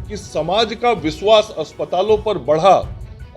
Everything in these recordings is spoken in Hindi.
कि समाज का विश्वास अस्पतालों पर बढ़ा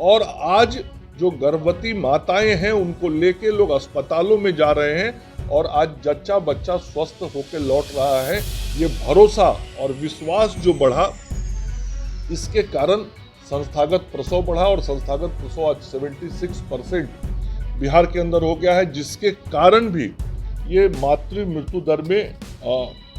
और आज जो गर्भवती माताएं हैं उनको लेके लोग अस्पतालों में जा रहे हैं और आज जच्चा बच्चा स्वस्थ होकर लौट रहा है। ये भरोसा और विश्वास जो बढ़ा, इसके कारण संस्थागत प्रसव बढ़ा और संस्थागत प्रसव आज 76% बिहार के अंदर हो गया है, जिसके कारण भी ये मातृ मृत्यु दर में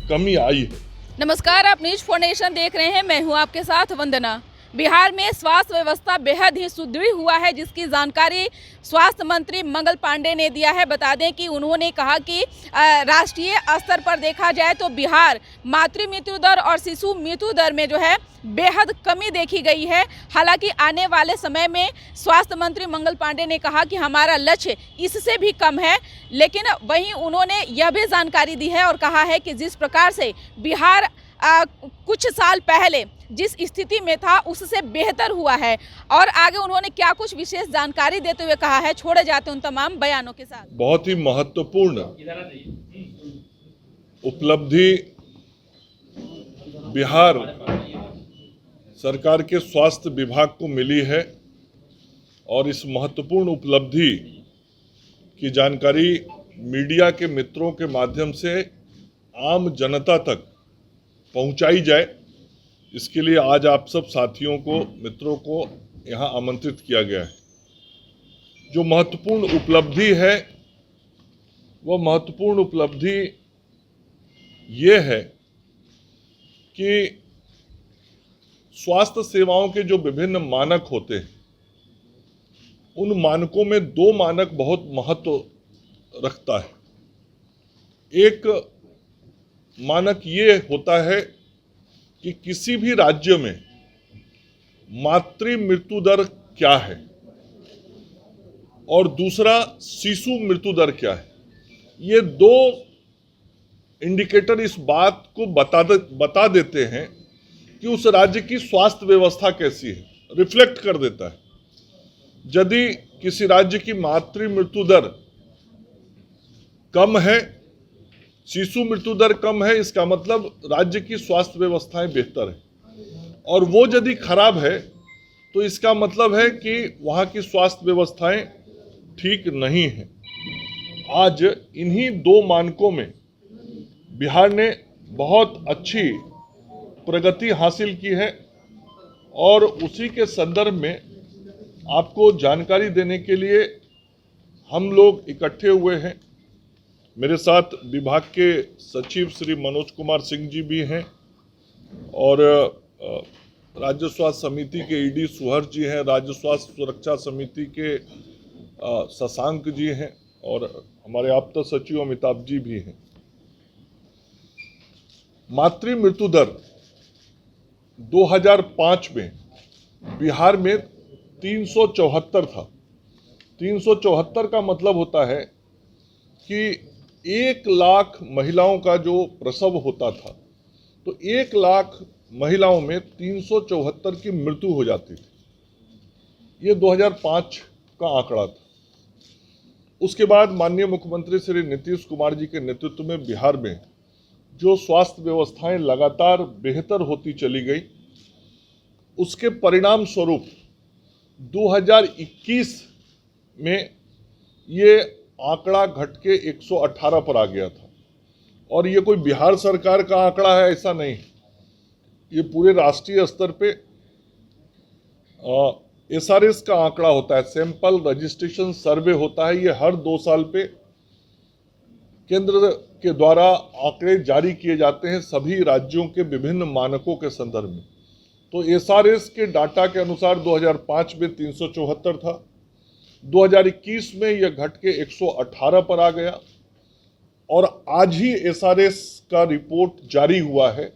कमी आई है। नमस्कार, आप न्यूज फॉर नेशन देख रहे हैं। मैं हूं आपके साथ वंदना। बिहार में स्वास्थ्य व्यवस्था बेहद ही सुदृढ़ हुआ है, जिसकी जानकारी स्वास्थ्य मंत्री मंगल पांडे ने दिया है। बता दें कि उन्होंने कहा कि राष्ट्रीय स्तर पर देखा जाए तो बिहार मातृ मृत्यु दर और शिशु मृत्यु दर में जो है बेहद कमी देखी गई है। हालांकि आने वाले समय में स्वास्थ्य मंत्री मंगल पांडे ने कहा कि हमारा लक्ष्य इससे भी कम है, लेकिन वहीं उन्होंने यह भी जानकारी दी है और कहा है कि जिस प्रकार से बिहार कुछ साल पहले जिस स्थिति में था उससे बेहतर हुआ है। और आगे उन्होंने क्या कुछ विशेष जानकारी देते हुए कहा है, छोड़े जाते उन तमाम बयानों के साथ। बहुत ही महत्वपूर्ण उपलब्धि बिहार सरकार के स्वास्थ्य विभाग को मिली है और इस महत्वपूर्ण उपलब्धि की जानकारी मीडिया के मित्रों के माध्यम से आम जनता तक पहुंचाई जाए, इसके लिए आज आप सब साथियों को, मित्रों को यहाँ आमंत्रित किया गया है। जो महत्वपूर्ण उपलब्धि है वह महत्वपूर्ण उपलब्धि ये है कि स्वास्थ्य सेवाओं के जो विभिन्न मानक होते हैं, उन मानकों में दो मानक बहुत महत्व रखता है। एक मानक ये होता है कि किसी भी राज्य में मातृ मृत्यु दर क्या है और दूसरा शिशु मृत्यु दर क्या है। ये दो इंडिकेटर इस बात को बता देते हैं कि उस राज्य की स्वास्थ्य व्यवस्था कैसी है, रिफ्लेक्ट कर देता है। यदि किसी राज्य की मातृ मृत्यु दर कम है, शिशु मृत्यु दर कम है, इसका मतलब राज्य की स्वास्थ्य व्यवस्थाएं बेहतर है। और वो यदि खराब है तो इसका मतलब है कि वहाँ की स्वास्थ्य व्यवस्थाएं ठीक नहीं हैं। आज इन्हीं दो मानकों में बिहार ने बहुत अच्छी प्रगति हासिल की है और उसी के संदर्भ में आपको जानकारी देने के लिए हम लोग इकट्ठे हुए हैं। मेरे साथ विभाग के सचिव श्री मनोज कुमार सिंह जी भी हैं और राज्य स्वास्थ्य समिति के ईडी सुहर जी हैं, राज्य स्वास्थ्य सुरक्षा समिति के शशांक जी हैं और हमारे आप्त सचिव अमिताभ जी भी हैं। मातृ मृत्यु दर 2005 में बिहार में 374 था। 374 का मतलब होता है कि 1 लाख महिलाओं का जो प्रसव होता था, तो 1 लाख महिलाओं में 374 की मृत्यु हो जाती थी। ये 2005 का आंकड़ा था। उसके बाद माननीय मुख्यमंत्री श्री नीतीश कुमार जी के नेतृत्व में बिहार में जो स्वास्थ्य व्यवस्थाएं लगातार बेहतर होती चली गई, उसके परिणाम स्वरूप 2021 में ये आंकड़ा घट के 118 पर आ गया था। और ये कोई बिहार सरकार का आंकड़ा है ऐसा नहीं, ये पूरे राष्ट्रीय स्तर पे SRS का आंकड़ा होता है, सैंपल रजिस्ट्रेशन सर्वे होता है। ये हर 2 साल पे केंद्र के द्वारा आंकड़े जारी किए जाते हैं सभी राज्यों के विभिन्न मानकों के संदर्भ में। तो SRS के डाटा के अनुसार 2005 में 374 था, 2021 में यह घट के 118 पर आ गया और आज ही SRS का रिपोर्ट जारी हुआ है।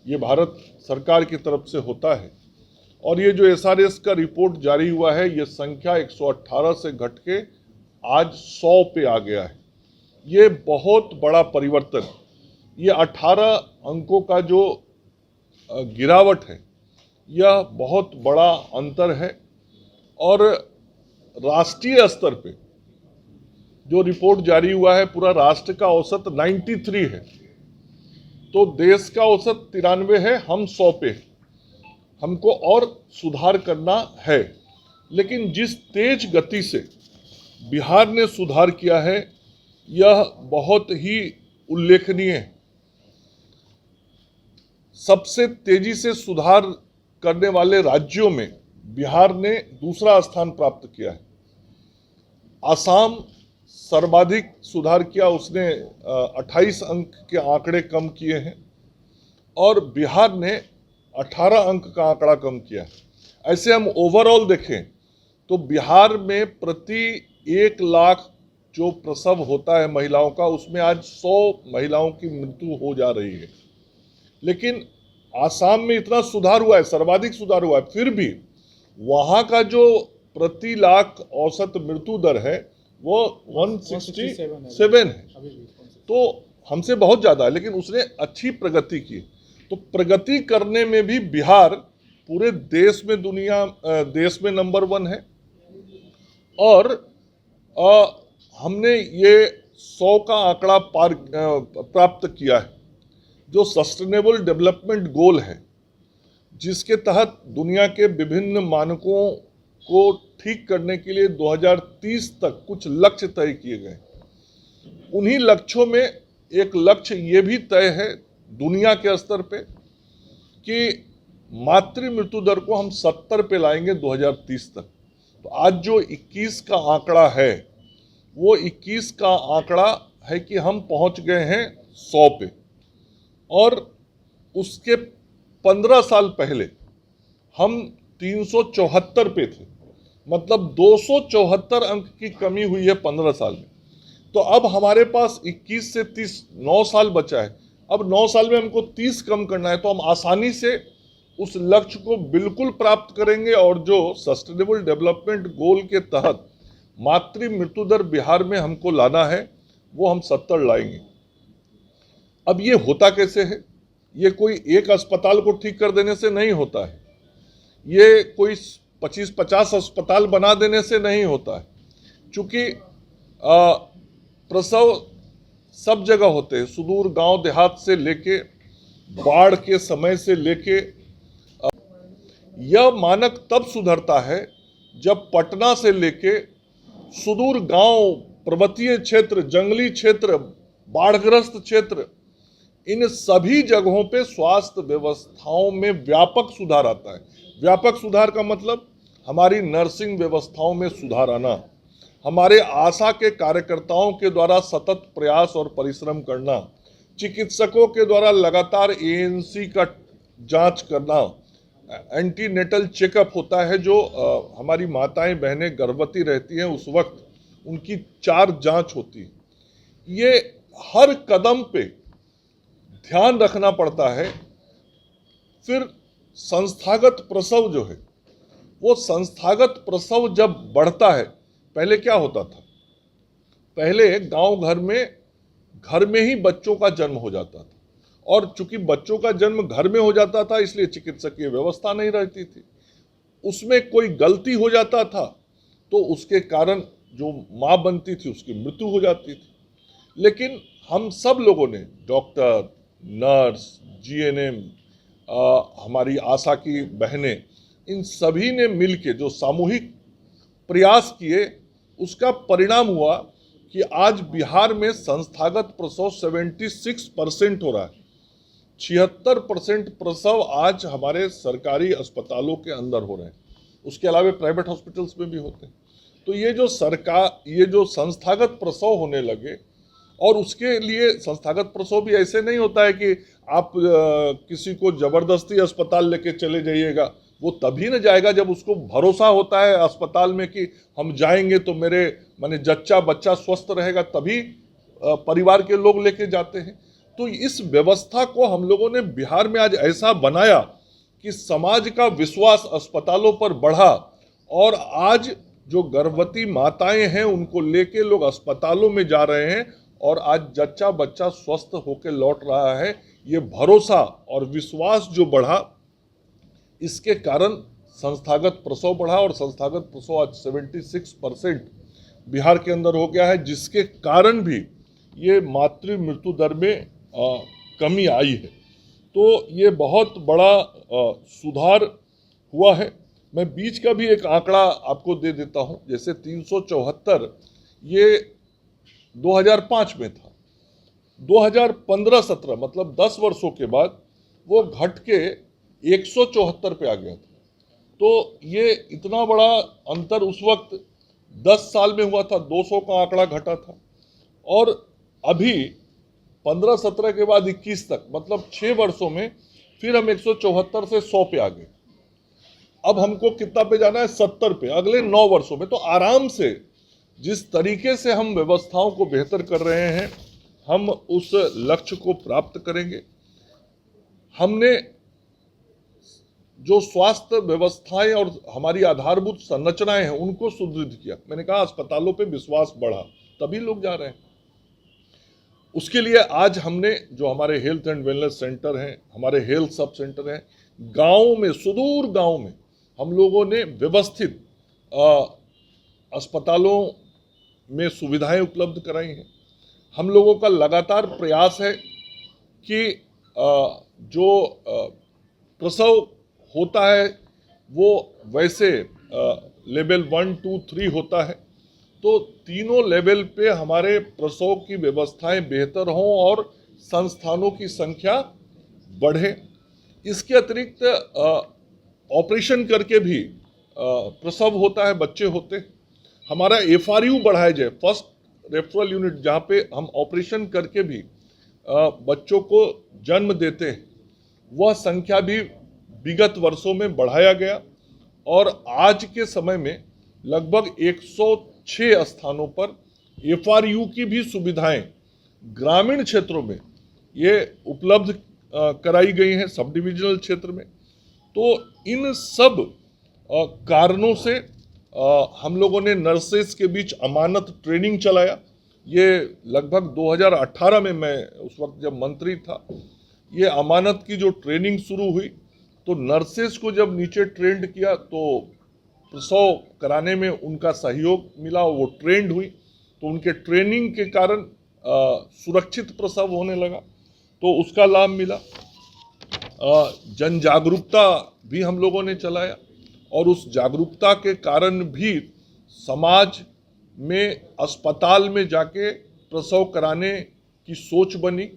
ये भारत सरकार की तरफ से होता है और ये जो SRS का रिपोर्ट जारी हुआ है, ये संख्या 118 से घट के आज 100 पे आ गया है। ये बहुत बड़ा परिवर्तन, ये 18 अंकों का जो गिरावट है, यह बहुत बड़ा अंतर है। और राष्ट्रीय स्तर पे जो रिपोर्ट जारी हुआ है, पूरा राष्ट्र का औसत 93 है, तो देश का औसत 93 है, हम 100 पे हैं। हमको और सुधार करना है। लेकिन जिस तेज गति से बिहार ने सुधार किया है यह बहुत ही उल्लेखनीय है। सबसे तेजी से सुधार करने वाले राज्यों में बिहार ने दूसरा स्थान प्राप्त किया है। असम सर्वाधिक सुधार किया, उसने 28 अंक के आंकड़े कम किए हैं और बिहार ने 18 अंक का आंकड़ा कम किया है। ऐसे हम ओवरऑल देखें तो बिहार में प्रति 1 लाख जो प्रसव होता है महिलाओं का, उसमें आज 100 महिलाओं की मृत्यु हो जा रही है। लेकिन आसाम में इतना सुधार हुआ है, सर्वाधिक सुधार हुआ है, फिर भी वहाँ का जो प्रति लाख औसत मृत्यु दर है वो 167 है। तो हमसे बहुत ज़्यादा है, लेकिन उसने अच्छी प्रगति की। तो प्रगति करने में भी बिहार पूरे देश में देश में नंबर 1 है। और हमने ये 100 का आंकड़ा प्राप्त किया है, जो सस्टेनेबल डेवलपमेंट गोल है, जिसके तहत दुनिया के विभिन्न मानकों को ठीक करने के लिए 2030 तक कुछ लक्ष्य तय किए गए। उन्हीं लक्ष्यों में एक लक्ष्य ये भी तय है दुनिया के स्तर पे कि मातृ मृत्यु दर को हम 70 पे लाएंगे 2030 तक। तो आज जो 21 का आंकड़ा है, वो 21 का आंकड़ा है कि हम पहुंच गए हैं 100 पे। और उसके 15 साल पहले हम 374 पे थे, मतलब 274 अंक की कमी हुई है 15 साल में। तो अब हमारे पास 21 से 30 9 साल बचा है। अब 9 साल में हमको 30 कम करना है, तो हम आसानी से उस लक्ष्य को बिल्कुल प्राप्त करेंगे। और जो सस्टेनेबल डेवलपमेंट गोल के तहत मातृ मृत्यु दर बिहार में हमको लाना है, वो हम 70 लाएंगे। अब ये होता कैसे है? ये कोई एक अस्पताल को ठीक कर देने से नहीं होता है, ये कोई 25-50 अस्पताल बना देने से नहीं होता है। चूँकि प्रसव सब जगह होते हैं, सुदूर गांव देहात से लेके बाढ़ के समय से लेके। यह मानक तब सुधरता है जब पटना से लेके सुदूर गांव, पर्वतीय क्षेत्र, जंगली क्षेत्र, बाढ़ग्रस्त क्षेत्र, इन सभी जगहों पे स्वास्थ्य व्यवस्थाओं में व्यापक सुधार आता है। व्यापक सुधार का मतलब हमारी नर्सिंग व्यवस्थाओं में सुधार आना, हमारे आशा के कार्यकर्ताओं के द्वारा सतत प्रयास और परिश्रम करना, चिकित्सकों के द्वारा लगातार एएनसी का जांच करना, एंटीनेटल चेकअप होता है जो हमारी माताएं बहनें गर्भवती रहती हैं उस वक्त उनकी 4 जांच होती है। ये हर कदम पे ध्यान रखना पड़ता है। फिर संस्थागत प्रसव जो है, वो संस्थागत प्रसव जब बढ़ता है, पहले क्या होता था? पहले गांव घर में ही बच्चों का जन्म हो जाता था, और चूंकि बच्चों का जन्म घर में हो जाता था इसलिए चिकित्सकीय व्यवस्था नहीं रहती थी। उसमें कोई गलती हो जाता था तो उसके कारण जो माँ बनती थी उसकी मृत्यु हो जाती थी। लेकिन हम सब लोगों ने, डॉक्टर, नर्स, जीएनएम, हमारी आशा की बहनें, इन सभी ने मिलके जो सामूहिक प्रयास किए, उसका परिणाम हुआ कि आज बिहार में संस्थागत प्रसव 76% हो रहा है। 76% प्रसव आज हमारे सरकारी अस्पतालों के अंदर हो रहे हैं। उसके अलावा प्राइवेट हॉस्पिटल्स में भी होते हैं। तो ये जो संस्थागत प्रसव होने लगे, और उसके लिए संस्थागत प्रसव भी ऐसे नहीं होता है कि आप किसी को जबरदस्ती अस्पताल लेके चले जाइएगा। वो तभी न जाएगा जब उसको भरोसा होता है अस्पताल में कि हम जाएंगे तो मेरे जच्चा बच्चा स्वस्थ रहेगा, तभी परिवार के लोग लेके जाते हैं। तो इस व्यवस्था को हम लोगों ने बिहार में आज ऐसा बनाया कि समाज का विश्वास अस्पतालों पर बढ़ा, और आज जो गर्भवती माताएं हैं उनको लेके लोग अस्पतालों में जा रहे हैं, और आज जच्चा बच्चा स्वस्थ होकर लौट रहा है। ये भरोसा और विश्वास जो बढ़ा, इसके कारण संस्थागत प्रसव बढ़ा, और संस्थागत प्रसव आज 76% बिहार के अंदर हो गया है, जिसके कारण भी ये मातृ मृत्यु दर में कमी आई है। तो ये बहुत बड़ा सुधार हुआ है। मैं बीच का भी एक आंकड़ा आपको दे देता हूं। जैसे 374 ये 2005 में था, 2015-17 मतलब 10 वर्षों के बाद वो घट के 174 पे आ गया था। तो ये इतना बड़ा अंतर उस वक्त 10 साल में हुआ था, 200 का आंकड़ा घटा था। और अभी 15-17 के बाद 21 तक मतलब 6 वर्षों में फिर हम 174 से 100 पे आ गए। अब हमको कितना पे जाना है? 70 पे अगले 9 वर्षों में। तो आराम से जिस तरीके से हम व्यवस्थाओं को बेहतर कर रहे हैं, हम उस लक्ष्य को प्राप्त करेंगे। हमने जो स्वास्थ्य व्यवस्थाएं और हमारी आधारभूत संरचनाएं हैं उनको सुदृढ़ किया। मैंने कहा अस्पतालों पे विश्वास बढ़ा, तभी लोग जा रहे हैं। उसके लिए आज हमने जो हमारे हेल्थ एंड वेलनेस सेंटर हैं, हमारे हेल्थ सब सेंटर हैं, गाँव में, सुदूर गाँव में हम लोगों ने व्यवस्थित अस्पतालों में सुविधाएं उपलब्ध कराई हैं। हम लोगों का लगातार प्रयास है कि जो प्रसव होता है वो वैसे लेवल 1, 2, 3 होता है, तो तीनों लेवल पे हमारे प्रसव की व्यवस्थाएं बेहतर हों और संस्थानों की संख्या बढ़े। इसके अतिरिक्त ऑपरेशन करके भी प्रसव होता है, बच्चे होते हैं। हमारा FRU बढ़ाया जाए, फर्स्ट रेफरल यूनिट, जहाँ पे हम ऑपरेशन करके भी बच्चों को जन्म देते हैं, वह संख्या भी विगत वर्षों में बढ़ाया गया। और आज के समय में लगभग 106 स्थानों पर FRU की भी सुविधाएं ग्रामीण क्षेत्रों में ये उपलब्ध कराई गई हैं, सब डिविजनल क्षेत्र में। तो इन सब कारणों से हम लोगों ने नर्सेस के बीच अमानत ट्रेनिंग चलाया। ये लगभग 2018 में, मैं उस वक्त जब मंत्री था, ये अमानत की जो ट्रेनिंग शुरू हुई, तो नर्सेस को जब नीचे ट्रेंड किया तो प्रसव कराने में उनका सहयोग मिला, वो ट्रेंड हुई, तो उनके ट्रेनिंग के कारण सुरक्षित प्रसव होने लगा, तो उसका लाभ मिला। जन जागरूकता भी हम लोगों ने चलाया और उस जागरूकता के कारण भी समाज में अस्पताल में जाके प्रसव कराने की सोच बनी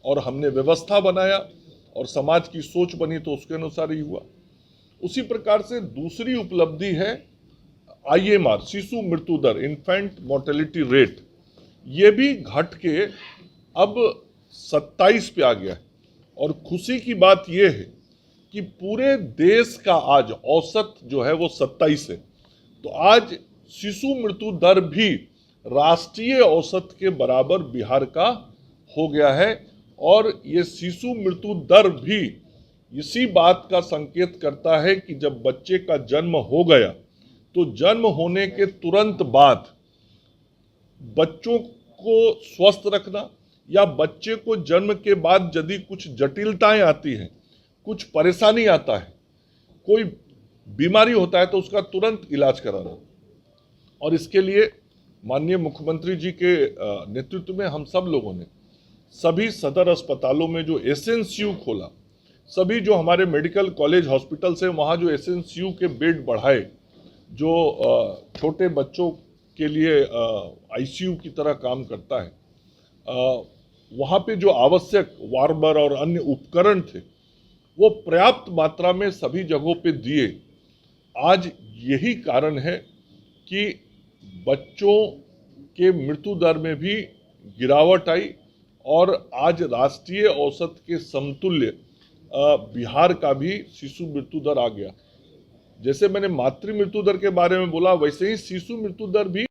और हमने व्यवस्था बनाया और समाज की सोच बनी, तो उसके अनुसार ही हुआ। उसी प्रकार से दूसरी उपलब्धि है IMR, शिशु मृत्यु दर, इन्फेंट मोर्टेलिटी रेट। ये भी घट के अब 27 पे आ गया है। और खुशी की बात यह है कि पूरे देश का आज औसत जो है वो 27 है। तो आज शिशु मृत्यु दर भी राष्ट्रीय औसत के बराबर बिहार का हो गया है। और ये शिशु मृत्यु दर भी इसी बात का संकेत करता है कि जब बच्चे का जन्म हो गया तो जन्म होने के तुरंत बाद बच्चों को स्वस्थ रखना, या बच्चे को जन्म के बाद यदि कुछ जटिलताएं आती हैं, कुछ परेशानी आता है, कोई बीमारी होता है, तो उसका तुरंत इलाज कराना। और इसके लिए माननीय मुख्यमंत्री जी के नेतृत्व में हम सब लोगों ने सभी सदर अस्पतालों में जो SNCU खोला, सभी जो हमारे मेडिकल कॉलेज हॉस्पिटल से वहाँ जो SNCU के बेड बढ़ाए, जो छोटे बच्चों के लिए ICU की तरह काम करता है, वहाँ पे जो आवश्यक वार्बर और अन्य उपकरण थे वो पर्याप्त मात्रा में सभी जगहों पे दिए। आज यही कारण है कि बच्चों के मृत्यु दर में भी गिरावट आई और आज राष्ट्रीय औसत के समतुल्य बिहार का भी शिशु मृत्यु दर आ गया। जैसे मैंने मातृ मृत्यु दर के बारे में बोला, वैसे ही शिशु मृत्यु दर भी